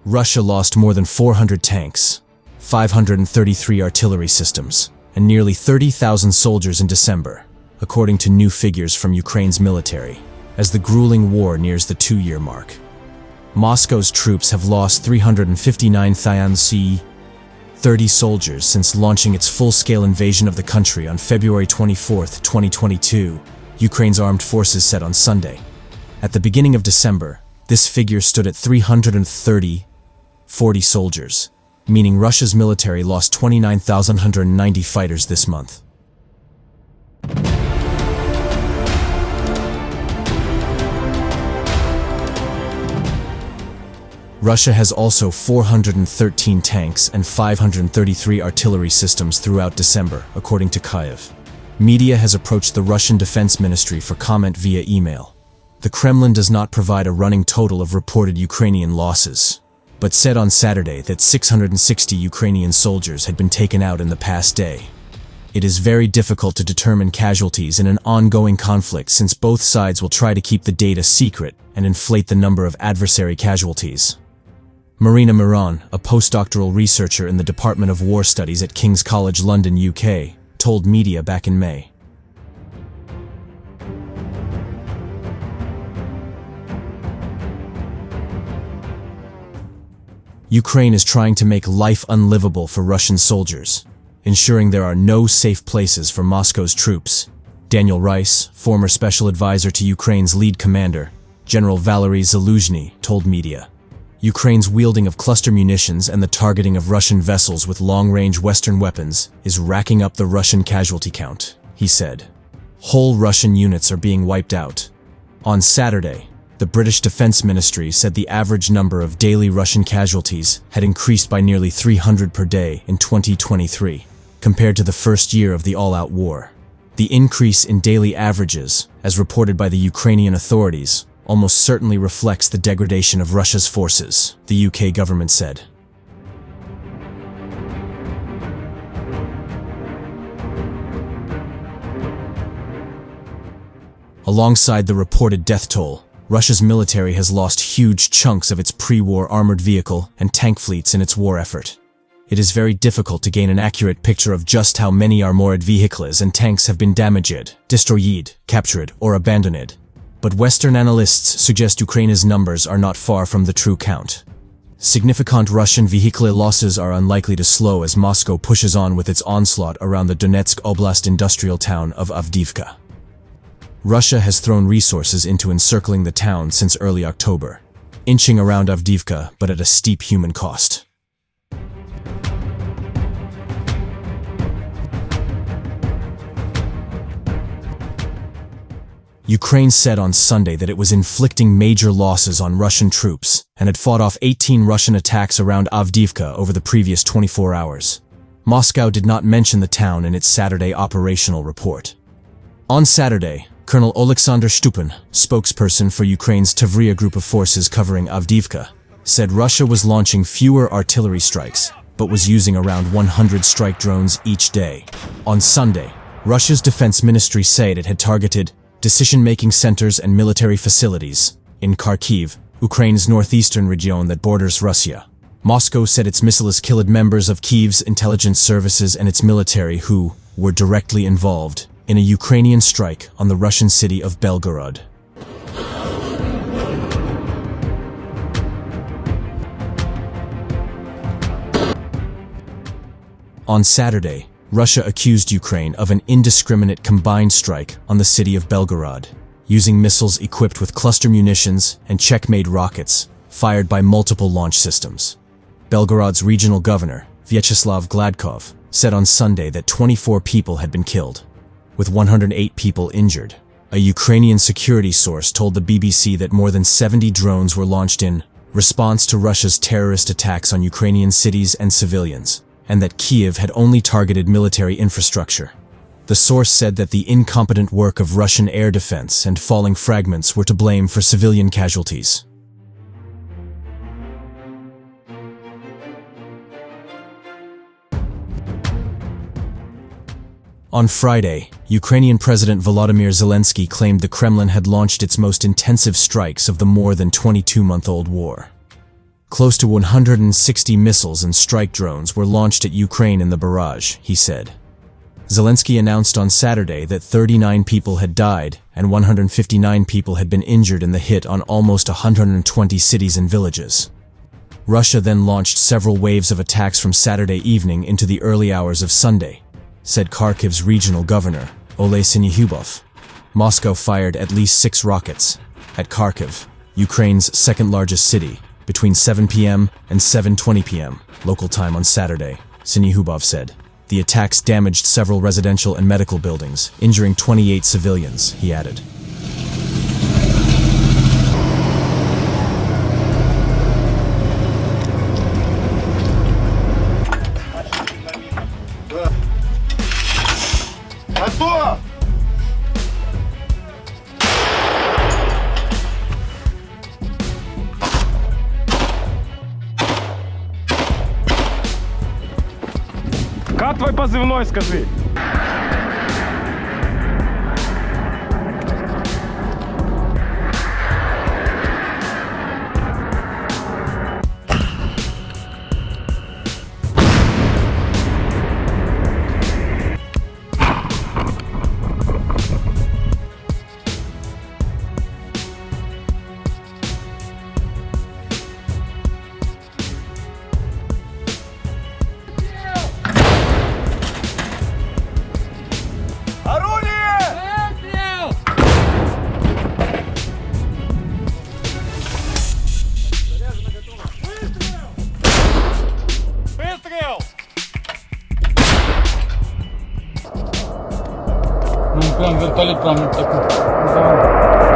Russia lost more than 400 tanks, 533 artillery systems, and nearly 30,000 soldiers in December, according to new figures from Ukraine's military, as the grueling war nears the 2-year mark. Moscow's troops have lost 359,030 soldiers since launching its full-scale invasion of the country on February 24, 2022, Ukraine's armed forces said on Sunday. At the beginning of December, this figure stood at 340 soldiers, meaning Russia's military lost 29,190 fighters this month. Russia has also 413 tanks and 533 artillery systems throughout December, according to Kyiv. Media has approached the Russian Defense Ministry for comment via email. The Kremlin does not provide a running total of reported Ukrainian losses, but said on Saturday that 660 Ukrainian soldiers had been taken out in the past day. It is very difficult to determine casualties in an ongoing conflict since both sides will try to keep the data secret and inflate the number of adversary casualties. Marina Miron, a postdoctoral researcher in the Department of War Studies at King's College London, UK, told media back in May. Ukraine is trying to make life unlivable for Russian soldiers, ensuring there are no safe places for Moscow's troops. Daniel Rice, former special advisor to Ukraine's lead commander, General Valery Zaluzhny, told media. Ukraine's wielding of cluster munitions and the targeting of Russian vessels with long-range Western weapons is racking up the Russian casualty count, he said. Whole Russian units are being wiped out. On Saturday, the British Defense Ministry said the average number of daily Russian casualties had increased by nearly 300 per day in 2023, compared to the first year of the all-out war. The increase in daily averages, as reported by the Ukrainian authorities, almost certainly reflects the degradation of Russia's forces, the UK government said. Alongside the reported death toll, Russia's military has lost huge chunks of its pre-war armored vehicle and tank fleets in its war effort. It is very difficult to gain an accurate picture of just how many armored vehicles and tanks have been damaged, destroyed, captured, or abandoned. But Western analysts suggest Ukraine's numbers are not far from the true count. Significant Russian vehicular losses are unlikely to slow as Moscow pushes on with its onslaught around the Donetsk Oblast industrial town of Avdiivka. Russia has thrown resources into encircling the town since early October, inching around Avdiivka but at a steep human cost. Ukraine said on Sunday that it was inflicting major losses on Russian troops and had fought off 18 Russian attacks around Avdiivka over the previous 24 hours. Moscow did not mention the town in its Saturday operational report. On Saturday, Colonel Oleksandr Stupin, spokesperson for Ukraine's Tavria group of forces covering Avdiivka, said Russia was launching fewer artillery strikes, but was using around 100 strike drones each day. On Sunday, Russia's defense ministry said it had targeted decision-making centers and military facilities in Kharkiv, Ukraine's northeastern region that borders Russia. Moscow said its missiles killed members of Kyiv's intelligence services and its military who were directly involved in a Ukrainian strike on the Russian city of Belgorod. On Saturday, Russia accused Ukraine of an indiscriminate combined strike on the city of Belgorod, using missiles equipped with cluster munitions and checkmate rockets fired by multiple launch systems. Belgorod's regional governor, Vyacheslav Gladkov, said on Sunday that 24 people had been killed, with 108 people injured. A Ukrainian security source told the BBC that more than 70 drones were launched in response to Russia's terrorist attacks on Ukrainian cities and civilians, and that Kyiv had only targeted military infrastructure. The source said that the incompetent work of Russian air defense and falling fragments were to blame for civilian casualties. On Friday, Ukrainian President Volodymyr Zelensky claimed the Kremlin had launched its most intensive strikes of the more than 22-month-old war. Close to 160 missiles and strike drones were launched at Ukraine in the barrage, he said. Zelensky announced on Saturday that 39 people had died and 159 people had been injured in the hit on almost 120 cities and villages. Russia then launched several waves of attacks from Saturday evening into the early hours of Sunday, said Kharkiv's regional governor, Oleh Syniehubov. Moscow fired at least 6 rockets at Kharkiv, Ukraine's second-largest city, between 7 p.m. and 7:20 p.m. local time on Saturday, Syniehubov said. The attacks damaged several residential and medical buildings, injuring 28 civilians, he added. Как твой позывной, скажи? Ну, прям вертолет прям вот такой. Да.